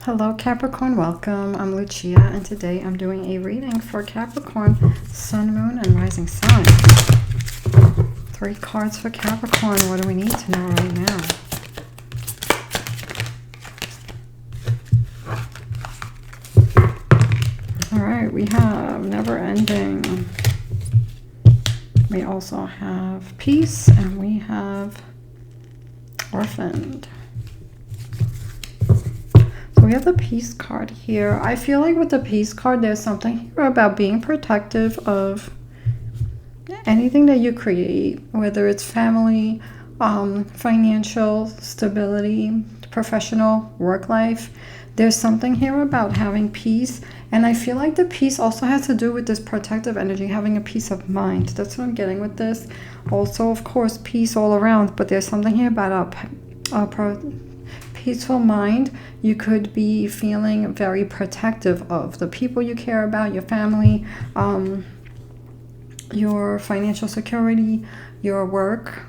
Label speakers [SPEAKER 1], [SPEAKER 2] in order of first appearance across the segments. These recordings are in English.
[SPEAKER 1] Hello Capricorn, welcome. I'm Lucia and today I'm doing a reading for Capricorn, Sun, Moon, and Rising Sun. 3 cards for Capricorn. What do we need to know right now? Alright, we have Never Ending. We also have Peace and we have Orphaned. We have the Peace card here. I feel like with the Peace card, there's something here about being protective of anything that you create, whether it's family, financial stability, professional, work life. There's something here about having peace. And I feel like the peace also has to do with this protective energy, having a peace of mind. That's what I'm getting with this. Also, of course, peace all around. But there's something here about a peaceful mind. You could be feeling very protective of the people you care about, your family, your financial security, your work.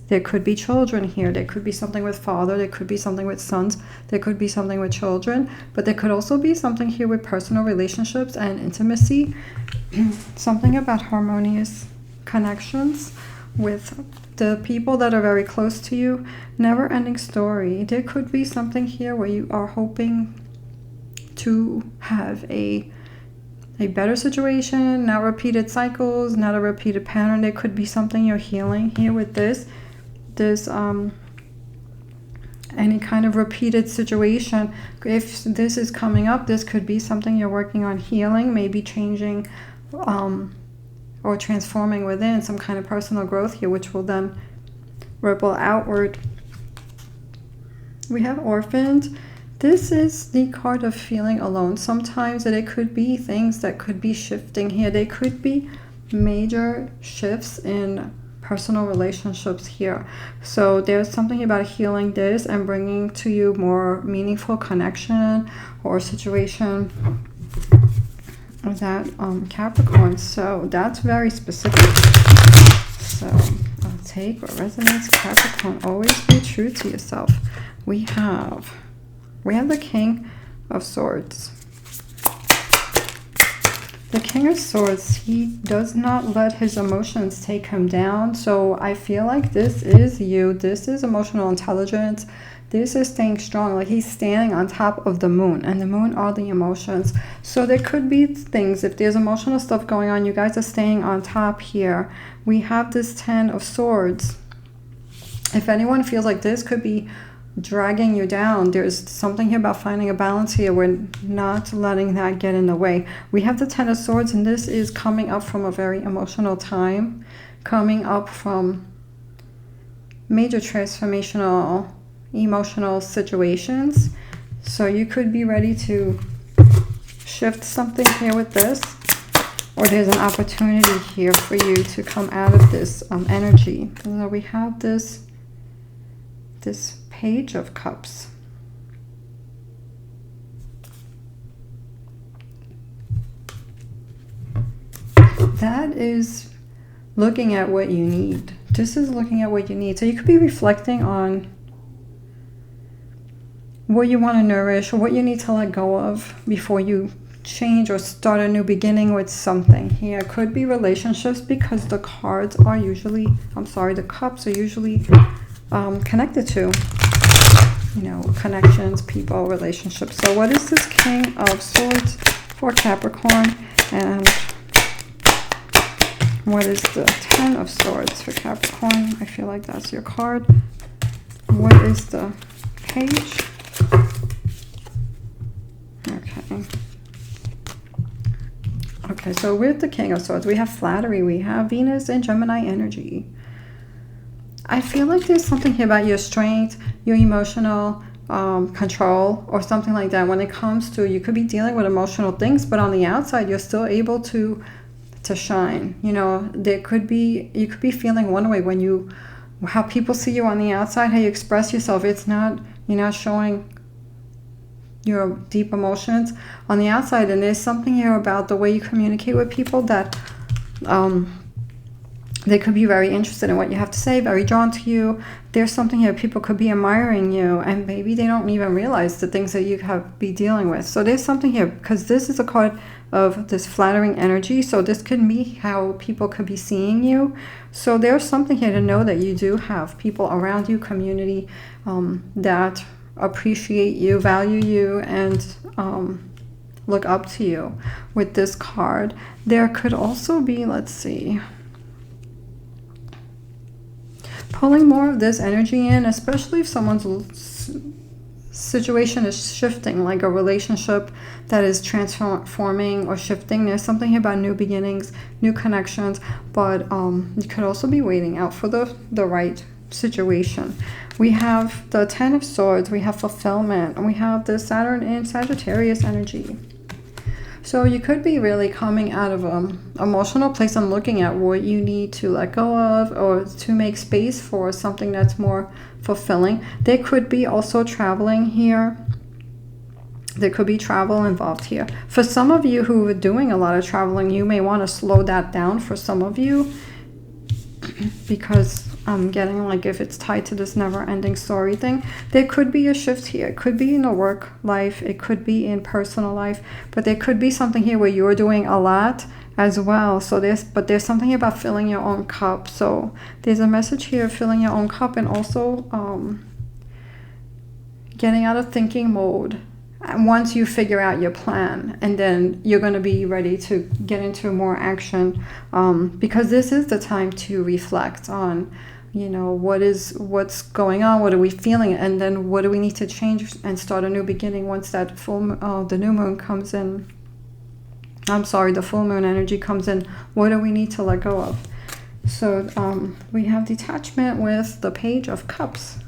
[SPEAKER 1] There could be children here. There could be something with father. There could be something with sons. There could be something with children. But there could also be something here with personal relationships and intimacy. Something about harmonious connections with the people that are very close to you. Never ending story. There could be something here where you are hoping to have a better situation, not repeated cycles, not a repeated pattern. There could be something you're healing here with this any kind of repeated situation. If this is coming up, this could be something you're working on healing, maybe changing or transforming within, some kind of personal growth here, which will then ripple outward. We have Orphaned. This is the card of feeling alone sometimes, and it could be things that could be shifting here. They could be major shifts in personal relationships here. So there's something about healing this and bringing to you more meaningful connection or situation of that Capricorn. So that's very specific. So I'll take what resonates. Capricorn, always be true to yourself. We have the King of Swords. The King of Swords, he does not let his emotions take him down. So I feel like this is you. This is emotional intelligence. This is staying strong. Like he's standing on top of the moon. And the moon are the emotions. So there could be things. If there's emotional stuff going on, you guys are staying on top here. We have this 10 of Swords. If anyone feels like this could be dragging you down, there's something here about finding a balance here. We're not letting that get in the way. We have the 10 of Swords, and this is coming up from a very emotional time, coming up from major transformational emotional situations. So you could be ready to shift something here with this, or there's an opportunity here for you to come out of this energy. So we have this Page of Cups. That is looking at what you need. This is looking at what you need. So you could be reflecting on what you want to nourish or what you need to let go of before you change or start a new beginning with something. Here could be relationships, because the cards are usually, the cups are usually connected to, connections, people, relationships. So what is this King of Swords for Capricorn? And what is the 10 of Swords for Capricorn? I feel like that's your card. What is the Page? Okay, so with the King of Swords, we have flattery. We have Venus and Gemini energy. I feel like there's something here about your strength, your emotional control, or something like that. When it comes to, you could be dealing with emotional things, but on the outside, you're still able to shine. There could be, you could be feeling one way when how people see you on the outside, how you express yourself. It's not, you're not showing your deep emotions on the outside. And there's something here about the way you communicate with people that They could be very interested in what you have to say, very drawn to you. There's something here, people could be admiring you, and maybe they don't even realize the things that you have be dealing with. So there's something here, because this is a card of this flattering energy. So this could be how people could be seeing you. So there's something here to know that you do have people around you, community, that appreciate you, value you, and look up to you with this card. There could also be, let's see, pulling more of this energy in, especially if someone's situation is shifting, like a relationship that is transforming or shifting. There's something here about new beginnings, new connections, but you could also be waiting out for the right situation. We have the Ten of Swords, we have fulfillment, and we have the Saturn in Sagittarius energy. So you could be really coming out of an emotional place and looking at what you need to let go of, or to make space for something that's more fulfilling. There could be also traveling here. There could be travel involved here. For some of you who are doing a lot of traveling, you may want to slow that down for some of you, because I'm getting like if it's tied to this never-ending story thing, there could be a shift here. It could be in the work life, it could be in personal life, but there could be something here where you're doing a lot as well. So there's something about filling your own cup. So there's a message here of filling your own cup, and also getting out of thinking mode once you figure out your plan, and then you're going to be ready to get into more action, because this is the time to reflect on, you know, what's going on, what are we feeling, and then what do we need to change and start a new beginning once that the new moon comes in. I'm sorry, the full moon energy comes in. What do we need to let go of? So we have detachment with the Page of Cups.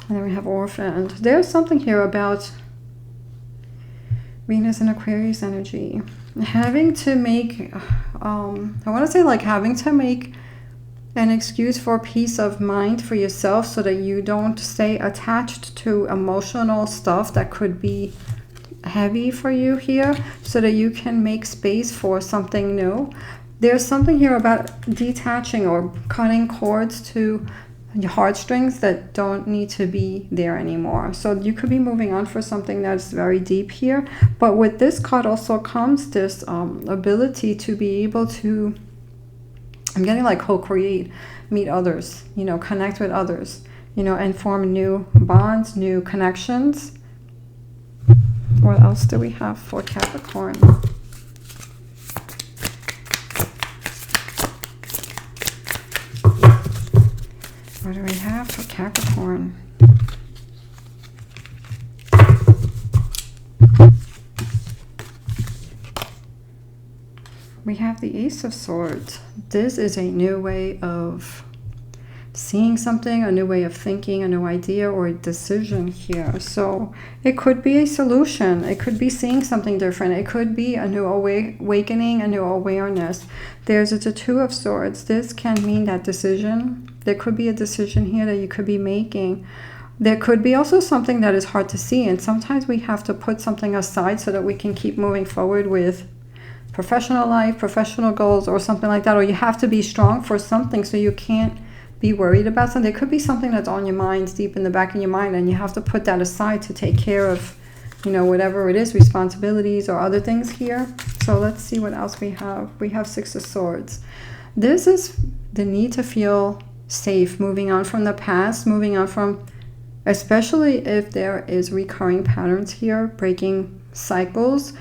[SPEAKER 1] And then we have Orphaned. There's something here about Venus and Aquarius energy. Having to make, I want to say like having to make an excuse for peace of mind for yourself, so that you don't stay attached to emotional stuff that could be heavy for you here, so that you can make space for something new. There's something here about detaching or cutting cords to your heartstrings that don't need to be there anymore. So you could be moving on for something that's very deep here. But with this card also comes this ability to be able to, I'm getting like co-create, meet others, you know, connect with others, you know, and form new bonds, new connections. What else do we have for Capricorn? What do we have for Capricorn? We have the Ace of Swords. This is a new way of seeing something, a new way of thinking, a new idea or a decision here. So it could be a solution. It could be seeing something different. It could be a new awakening, a new awareness. There's a Two of Swords. This can mean that decision. There could be a decision here that you could be making. There could be also something that is hard to see. And sometimes we have to put something aside so that we can keep moving forward with professional life, professional goals, or something like that. Or you have to be strong for something, so you can't be worried about something. There could be something that's on your mind, deep in the back of your mind, and you have to put that aside to take care of, you know, whatever it is, responsibilities or other things here. So let's see what else we have. We have Six of Swords. This is the need to feel safe, moving on from the past, moving on from, especially if there is recurring patterns here, breaking cycles,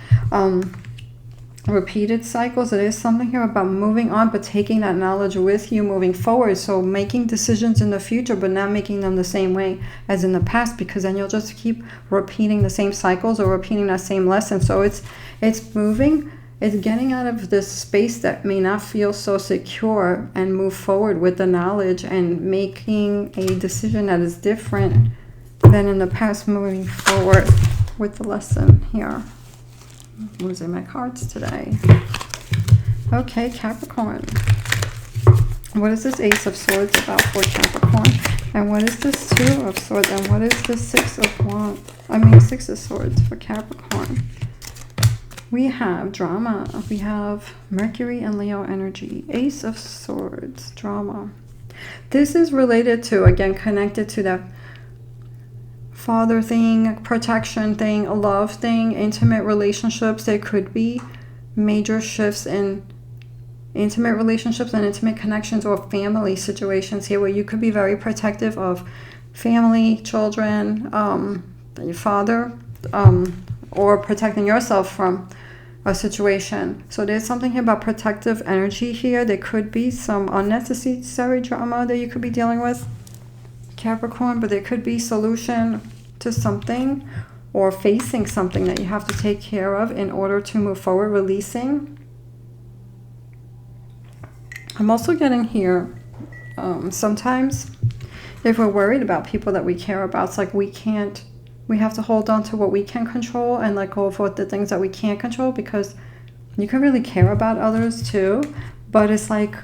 [SPEAKER 1] repeated cycles. There is something here about moving on, but taking that knowledge with you moving forward. So making decisions in the future, but not making them the same way as in the past, because then you'll just keep repeating the same cycles or repeating that same lesson. So it's moving, it's getting out of this space that may not feel so secure and move forward with the knowledge and making a decision that is different than in the past, moving forward with the lesson here. I'm losing my cards today. Okay, Capricorn. What is this Ace of Swords about for Capricorn? And what is this Two of Swords? And what is this Six of Swords for Capricorn? We have drama. We have Mercury and Leo energy. Ace of Swords, drama. This is related to, again, connected to that father thing, protection thing, a love thing, intimate relationships. There could be major shifts in intimate relationships and intimate connections or family situations here where you could be very protective of family, children, your father, or protecting yourself from a situation. So there's something here about protective energy here. There could be some unnecessary drama that you could be dealing with, Capricorn, but there could be solution to something or facing something that you have to take care of in order to move forward, releasing. I'm also getting here, sometimes if we're worried about people that we care about, it's like we have to hold on to what we can control and let go of what the things that we can't control, because you can really care about others too, but it's like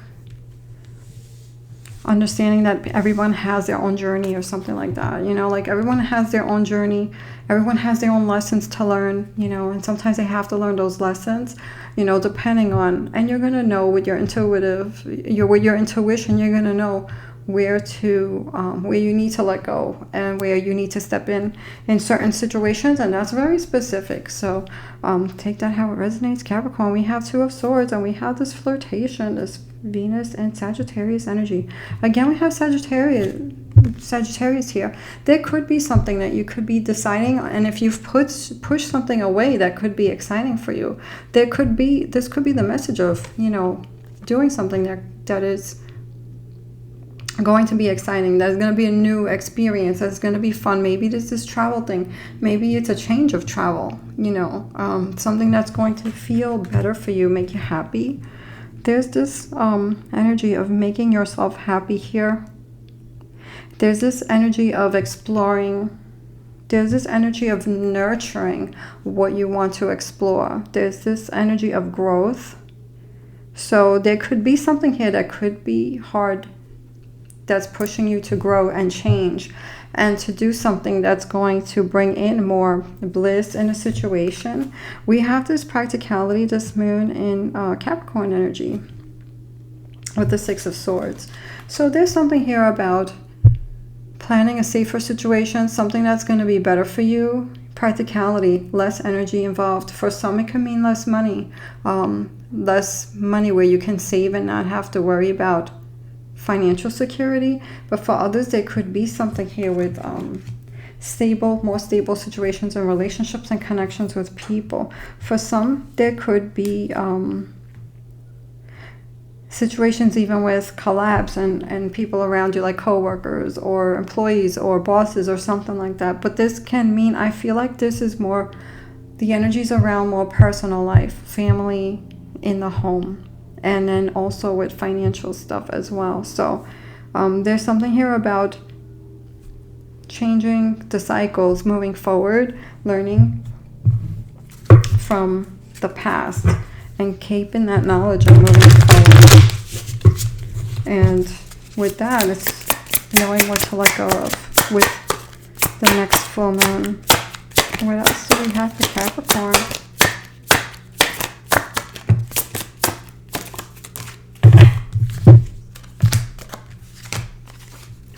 [SPEAKER 1] understanding that everyone has their own journey or something like that, you know, like everyone has their own journey, everyone has their own lessons to learn, you know, and sometimes they have to learn those lessons, you know, depending on, and you're going to know with your with your intuition, you're going to know where you need to let go and where you need to step in certain situations, and that's very specific. So take that how it resonates, Capricorn. We have Two of Swords, and we have this flirtation, this Venus and Sagittarius energy. Again, we have Sagittarius here. There could be something that you could be deciding, and if you've pushed something away that could be exciting for you, this could be the message of, you know, doing something that is going to be exciting, there's going to be a new experience, that's going to be fun. Maybe this is travel thing, maybe it's a change of travel, you know, something that's going to feel better for you, make you happy. There's this energy of making yourself happy here. There's this energy of exploring. There's this energy of nurturing what you want to explore. There's this energy of growth. So there could be something here that could be hard, that's pushing you to grow and change and to do something that's going to bring in more bliss in a situation. We have this practicality, this moon in Capricorn energy with the Six of Swords. So there's something here about planning a safer situation, something that's going to be better for you. Practicality, less energy involved. For some, it can mean less money where you can save and not have to worry about financial security. But for others, there could be something here with more stable situations and relationships and connections with people. For some, there could be situations even with collabs and people around you, like co-workers or employees or bosses or something like that. But this can mean, I feel like this is more, the energies around more personal life, family, in the home, and then also with financial stuff as well. So there's something here about changing the cycles, moving forward, learning from the past, and keeping that knowledge and moving forward. And with that, it's knowing what to let go of with the next full moon. What else do we have for Capricorn?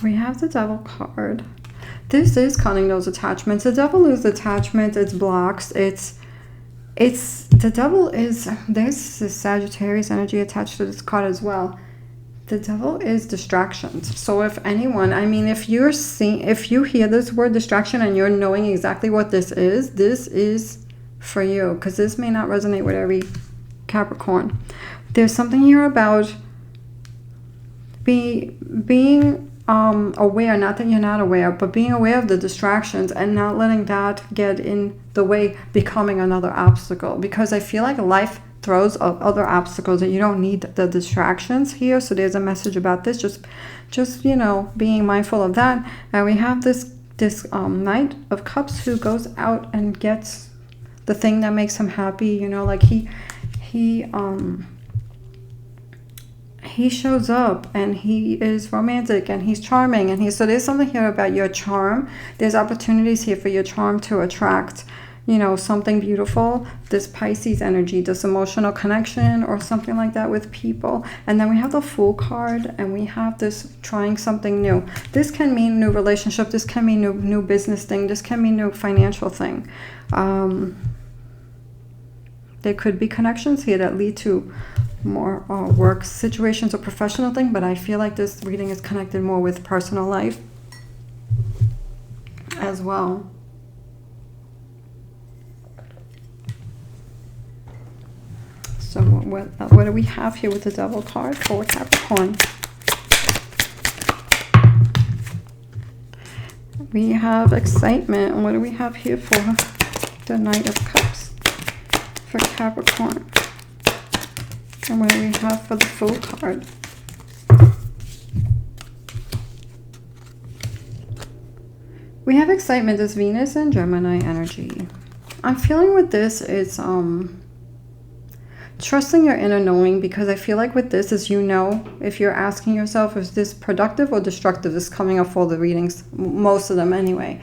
[SPEAKER 1] We have the Devil card. This is cutting those attachments. The Devil is attachments, it's blocks, the Devil is, there's this Sagittarius energy attached to this card as well. The Devil is distractions. So if anyone, I mean, if you hear this word distraction and you're knowing exactly what this is for you, because this may not resonate with every Capricorn. There's something here about being aware, not that you're not aware, but being aware of the distractions and not letting that get in the way, becoming another obstacle. Because I feel like life throws up other obstacles and you don't need the distractions here. So there's a message about this, just you know, being mindful of that. And we have this Knight of Cups who goes out and gets the thing that makes him happy, you know, like he shows up and he is romantic and he's charming, and so there's something here about your charm. There's opportunities here for your charm to attract, you know, something beautiful, this Pisces energy, this emotional connection or something like that with people. And then we have the Fool card, and we have this trying something new. This can mean new relationship, this can mean new business thing, this can mean new financial thing. There could be connections here that lead to more work situations or professional thing, but I feel like this reading is connected more with personal life as well. So what do we have here with the Devil card for Capricorn? We have excitement. And what do we have here for the Knight of Cups for Capricorn? And what do we have for the Fool card? We have excitement. This Venus and Gemini energy. I'm feeling with this is trusting your inner knowing, because I feel like with this is, you know, if you're asking yourself, is this productive or destructive? This is coming up for the readings, most of them anyway.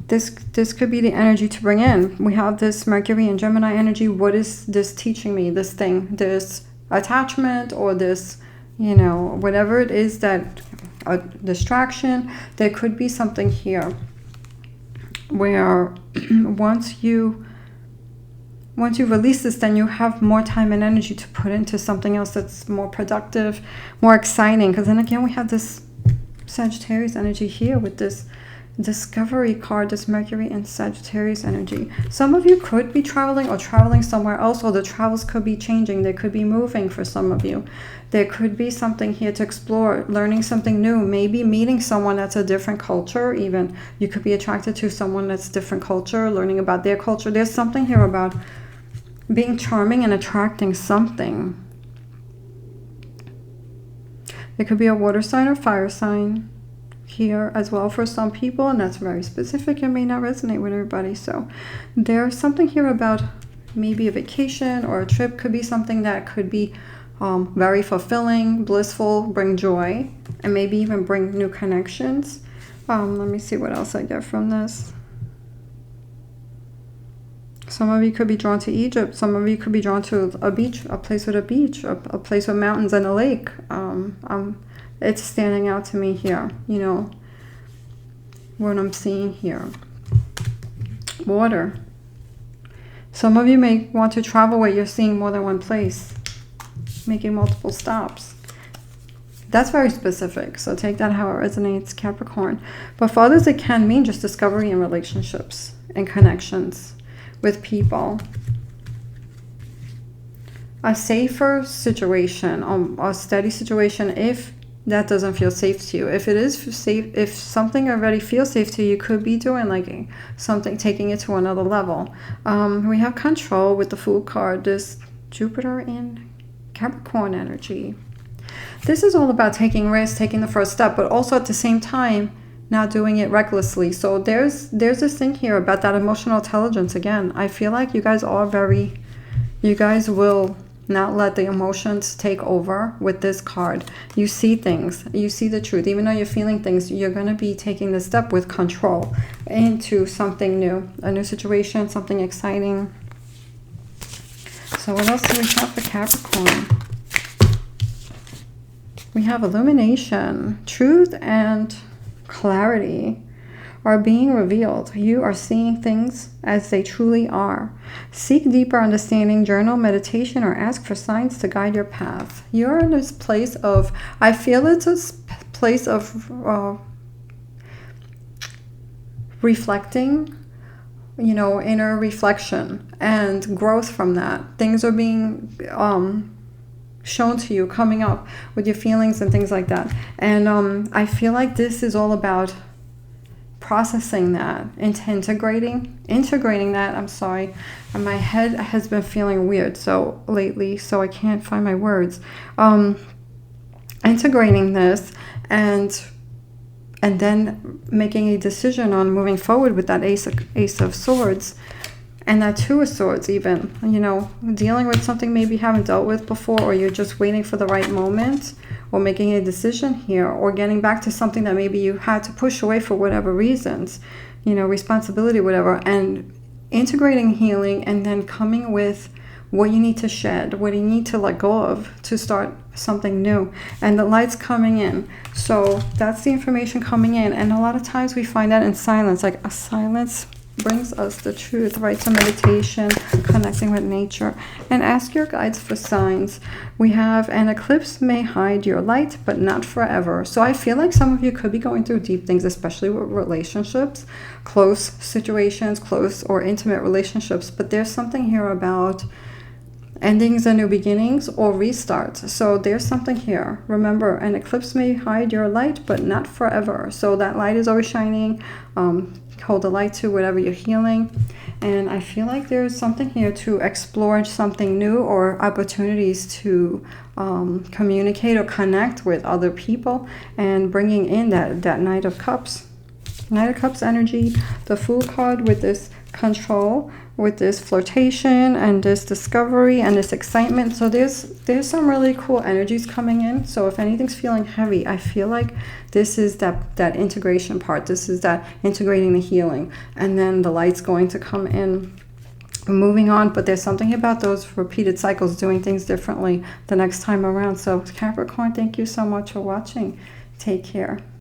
[SPEAKER 1] This could be the energy to bring in. We have this Mercury and Gemini energy. What is this teaching me? This thing, this attachment, or this, you know, whatever it is, that a distraction. There could be something here where once you release this, then you have more time and energy to put into something else that's more productive, more exciting. Because then again, we have this Sagittarius energy here with this Discovery card, this Mercury and Sagittarius energy. Some of you could be traveling or traveling somewhere else, or the travels could be changing. They could be moving for some of you. There could be something here to explore, learning something new, maybe meeting someone that's a different culture even. You could be attracted to someone that's different culture, learning about their culture. There's something here about being charming and attracting something. It could be a water sign or fire sign here as well for some people, and that's very specific. It may not resonate with everybody. So there's something here about maybe a vacation or a trip. Could be something that could be very fulfilling, blissful, bring joy, and maybe even bring new connections. Let me see what else I get from this. Some of you could be drawn to Egypt. Some of you could be drawn to a beach, a place with a beach, a place with mountains and a lake. It's standing out to me here, you know, what I'm seeing here. Water. Some of you may want to travel where you're seeing more than one place, making multiple stops. That's very specific, so take that how it resonates, Capricorn. But for others, it can mean just discovery in relationships and connections with people. A safer situation, a steady situation, if that doesn't feel safe to you. If it is safe, if something already feels safe to you, you could be doing like something, taking it to another level. We have control with the Fool card, this Jupiter in Capricorn energy. This is all about taking risks, taking the first step, but also at the same time, not doing it recklessly. So there's this thing here about that emotional intelligence. Again, I feel like you guys will not let the emotions take over with this card. You see things, you see the truth. Even though you're feeling things, you're going to be taking the step with control into something new, a new situation, something exciting. So what else do we have for Capricorn? We have illumination, truth and clarity are being revealed. You are seeing things as they truly are. Seek deeper understanding, journal, meditation, or ask for signs to guide your path. You're in this place of, I feel it's a place of reflecting, you know, inner reflection and growth from that. Things are being shown to you, coming up with your feelings and things like that. And I feel like this is all about processing that, integrating that. I'm sorry, my head has been feeling weird so lately, so I can't find my words. Integrating this and then making a decision on moving forward with that Ace of Swords and that Two of Swords, even, you know, dealing with something maybe you haven't dealt with before, or you're just waiting for the right moment, or making a decision here, or getting back to something that maybe you had to push away for whatever reasons, you know, responsibility, whatever, and integrating healing, and then coming with what you need to shed, what you need to let go of to start something new. And the light's coming in. So that's the information coming in. And a lot of times we find that in silence, like a silence brings us the truth, right? So meditation, connecting with nature, and ask your guides for signs. We have an eclipse may hide your light, but not forever. So I feel like some of you could be going through deep things, especially with relationships, close situations, close or intimate relationships. But there's something here about endings and new beginnings or restarts. So there's something here. Remember, an eclipse may hide your light, but not forever. So that light is always shining. Hold the light to whatever you're healing. And I feel like there's something here to explore something new, or opportunities to communicate or connect with other people, and bringing in that Knight of Cups. Knight of Cups energy, the Fool card, with this control, with this flirtation and this discovery and this excitement. So there's some really cool energies coming in. So if anything's feeling heavy, I feel like this is that integration part. This is that integrating the healing, and then the light's going to come in, moving on. But there's something about those repeated cycles, doing things differently the next time around. So Capricorn, thank you so much for watching. Take care.